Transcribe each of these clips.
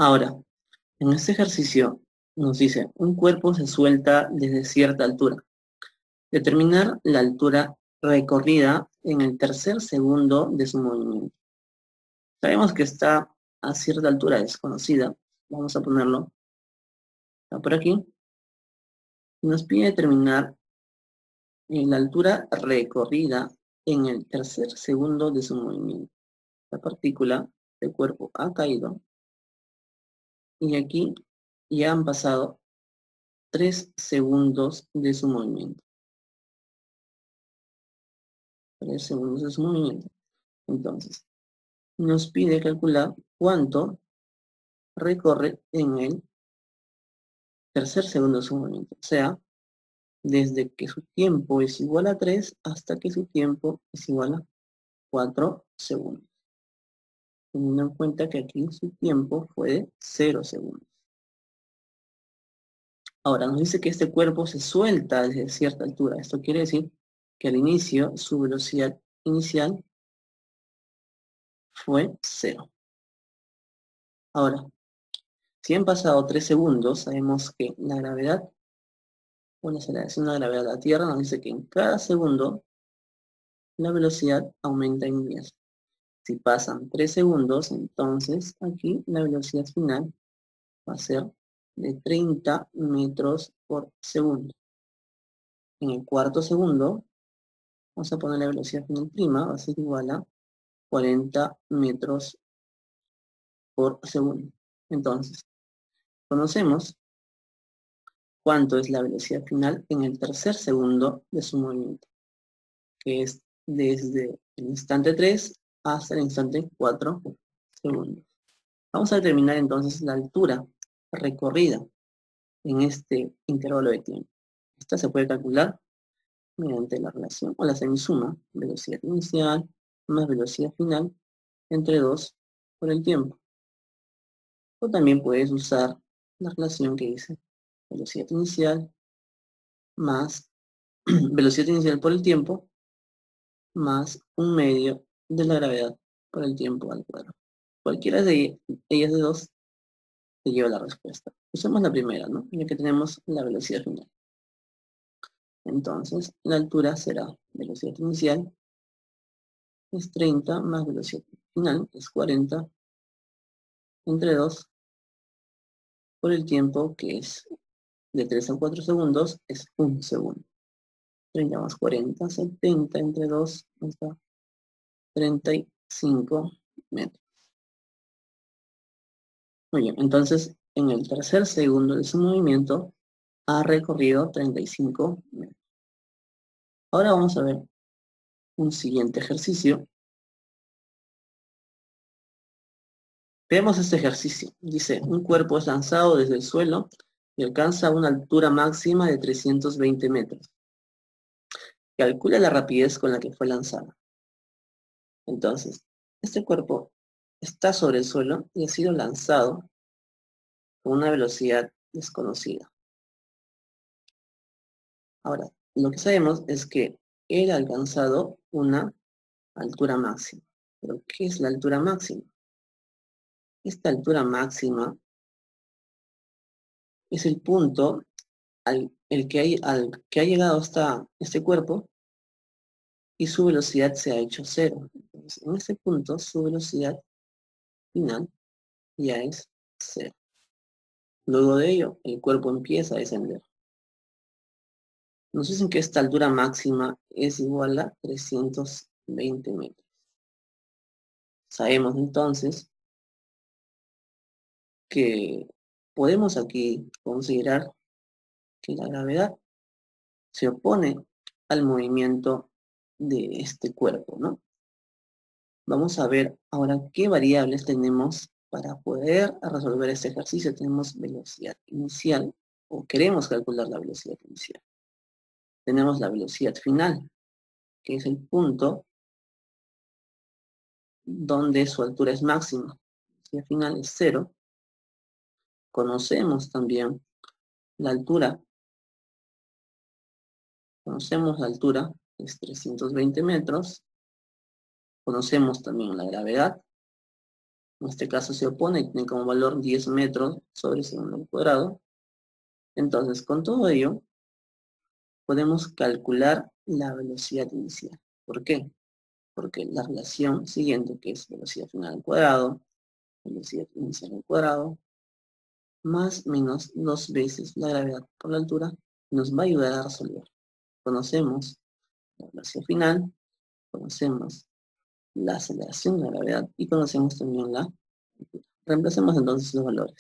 Ahora, en este ejercicio nos dice, un cuerpo se suelta desde cierta altura. Determinar la altura recorrida en el tercer segundo de su movimiento. Sabemos que está a cierta altura desconocida. Vamos a ponerlo por aquí. Nos pide determinar la altura recorrida en el tercer segundo de su movimiento. La partícula del cuerpo ha caído y aquí ya han pasado 3 segundos de su movimiento. 3 segundos de su movimiento. Entonces, nos pide calcular cuánto recorre en el tercer segundo de su movimiento. O sea, desde que su tiempo es igual a 3 hasta que su tiempo es igual a 4 segundos. Teniendo en cuenta que aquí su tiempo fue de 0 segundos. Ahora, nos dice que este cuerpo se suelta desde cierta altura. Esto quiere decir que al inicio su velocidad inicial fue 0. Ahora, si han pasado 3 segundos, sabemos que la gravedad o la aceleración de la gravedad de la Tierra nos dice que en cada segundo la velocidad aumenta en 10. Si pasan 3 segundos, entonces aquí la velocidad final va a ser de 30 metros por segundo. En el cuarto segundo, vamos a poner la velocidad final prima, va a ser igual a 40 metros por segundo. Entonces, conocemos cuánto es la velocidad final en el tercer segundo de su movimiento, que es desde el instante 3 hasta el instante 4 segundos. Vamos a determinar entonces la altura recorrida en este intervalo de tiempo. Esta se puede calcular mediante la relación o la semisuma, velocidad inicial más velocidad final entre 2 por el tiempo. O también puedes usar la relación que dice velocidad inicial más velocidad inicial por el tiempo más un medio de la gravedad por el tiempo al cuadrado. Cualquiera de ellas de dos te lleva la respuesta. Usemos la primera, ¿no? Ya que tenemos la velocidad final. Entonces, la altura será velocidad inicial es 30 más velocidad final es 40 entre 2 por el tiempo que es de 3 a 4 segundos es 1 segundo. 30 más 40, 70 entre 2 nos da 35 metros. Muy bien, entonces en el tercer segundo de su movimiento ha recorrido 35 metros. Ahora vamos a ver un siguiente ejercicio. Veamos este ejercicio. Dice, un cuerpo es lanzado desde el suelo y alcanza una altura máxima de 320 metros. Calcula la rapidez con la que fue lanzado. Entonces, este cuerpo está sobre el suelo y ha sido lanzado con una velocidad desconocida. Ahora, lo que sabemos es que él ha alcanzado una altura máxima. ¿Pero qué es la altura máxima? Esta altura máxima es el punto al que ha llegado hasta este cuerpo y su velocidad se ha hecho 0. Entonces, en ese punto, su velocidad final ya es 0. Luego de ello, el cuerpo empieza a descender. Nos dicen que esta altura máxima es igual a 320 metros. Sabemos entonces que podemos aquí considerar que la gravedad se opone al movimiento de este cuerpo, ¿no? Vamos a ver ahora qué variables tenemos para poder resolver este ejercicio. Tenemos velocidad inicial, o queremos calcular la velocidad inicial. Tenemos la velocidad final, que es el punto donde su altura es máxima. La velocidad final es 0. Conocemos también la altura. Conocemos la altura, es 320 metros. Conocemos también la gravedad. En este caso se opone y tiene como valor 10 metros sobre segundo al cuadrado. Entonces, con todo ello, podemos calcular la velocidad inicial. ¿Por qué? Porque la relación siguiente, que es velocidad final al cuadrado, velocidad inicial al cuadrado, más menos 2 veces la gravedad por la altura, nos va a ayudar a resolver. Conocemos la velocidad final, conocemos la aceleración de la gravedad y conocemos también la altura. Reemplacemos entonces los valores.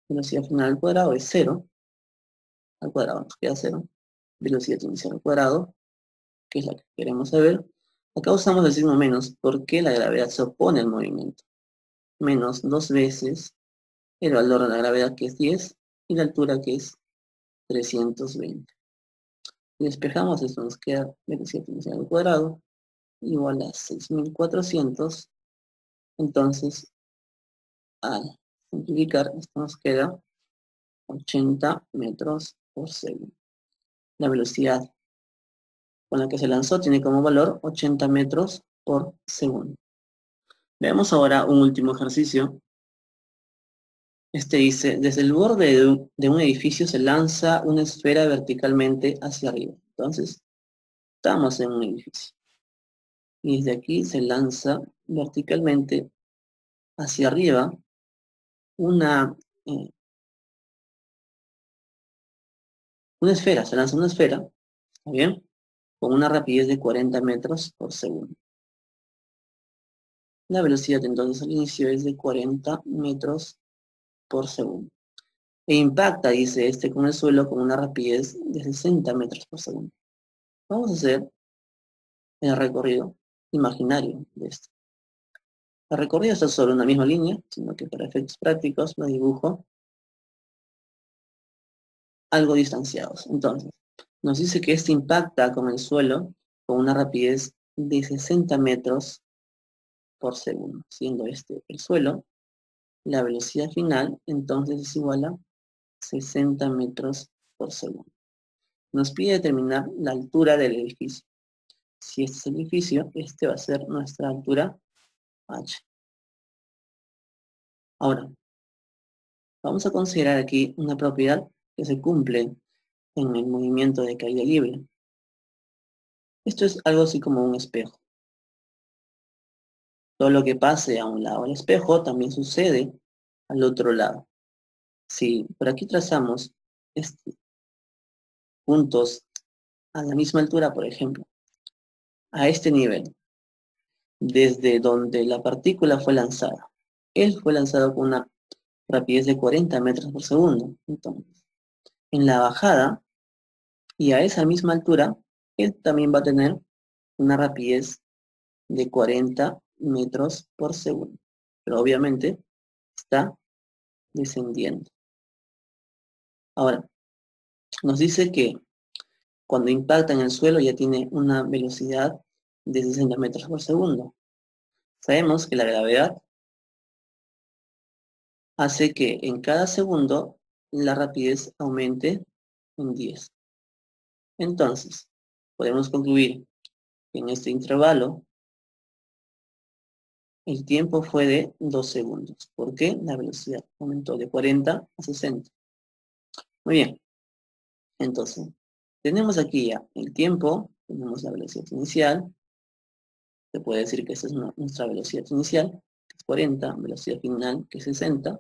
Velocidad final al cuadrado es 0, al cuadrado nos queda 0. Velocidad inicial al cuadrado, que es la que queremos saber. Acá usamos el signo menos porque la gravedad se opone al movimiento. Menos 2 veces el valor de la gravedad, que es 10, y la altura, que es 320. Si despejamos, esto nos queda velocidad inicial al cuadrado igual a 6400. Entonces, al simplificar, esto nos queda 80 metros por segundo. La velocidad con la que se lanzó tiene como valor 80 metros por segundo. Veamos ahora un último ejercicio. Este dice, desde el borde de un edificio se lanza una esfera verticalmente hacia arriba. Entonces, estamos en un edificio. Y desde aquí se lanza verticalmente hacia arriba eh, una esfera, se lanza una esfera, ¿está bien? Con una rapidez de 40 metros por segundo. La velocidad entonces al inicio es de 40 metros por segundo. E impacta, dice este, con el suelo con una rapidez de 60 metros por segundo. Vamos a hacer el recorrido imaginario de esto. El recorrido está sobre una misma línea, sino que para efectos prácticos lo dibujo algo distanciados. Entonces, nos dice que este impacta con el suelo con una rapidez de 60 metros por segundo, siendo este el suelo. La velocidad final entonces es igual a 60 metros por segundo. Nos pide determinar la altura del edificio. Si este es el edificio, este va a ser nuestra altura h. Ahora, vamos a considerar aquí una propiedad que se cumple en el movimiento de caída libre. Esto es algo así como un espejo. Todo lo que pase a un lado del espejo también sucede al otro lado. Si por aquí trazamos puntos a la misma altura, por ejemplo, a este nivel, desde donde la partícula fue lanzada. Él fue lanzado con una rapidez de 40 metros por segundo. Entonces, en la bajada, y a esa misma altura, él también va a tener una rapidez de 40 metros por segundo. Pero obviamente está descendiendo. Ahora, nos dice que cuando impacta en el suelo ya tiene una velocidad de 60 metros por segundo. Sabemos que la gravedad hace que en cada segundo la rapidez aumente en 10. Entonces, podemos concluir que en este intervalo el tiempo fue de 2 segundos, porque la velocidad aumentó de 40 a 60. Muy bien, entonces, tenemos aquí ya el tiempo, tenemos la velocidad inicial, se puede decir que esa es nuestra velocidad inicial, que es 40, velocidad final, que es 60.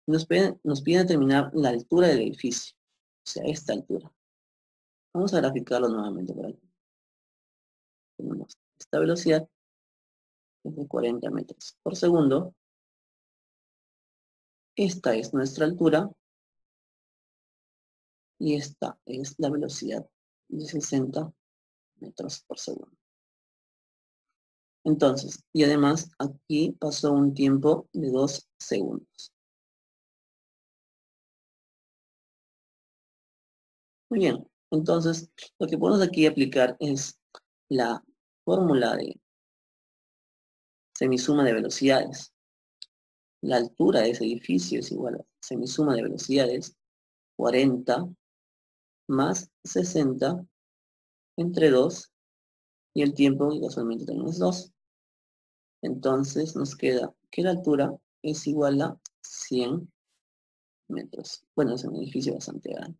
Nos piden determinar la altura del edificio, o sea, esta altura. Vamos a graficarlo nuevamente por aquí. Tenemos esta velocidad, que es de 40 metros por segundo. Esta es nuestra altura, y esta es la velocidad de 60 metros por segundo. Entonces, y además aquí pasó un tiempo de 2 segundos. Muy bien, entonces lo que podemos aquí aplicar es la fórmula de semisuma de velocidades. La altura de ese edificio es igual a semisuma de velocidades 40 más 60 entre 2, y el tiempo que casualmente tenemos 2. Entonces nos queda que la altura es igual a 100 metros. Bueno, es un edificio bastante grande.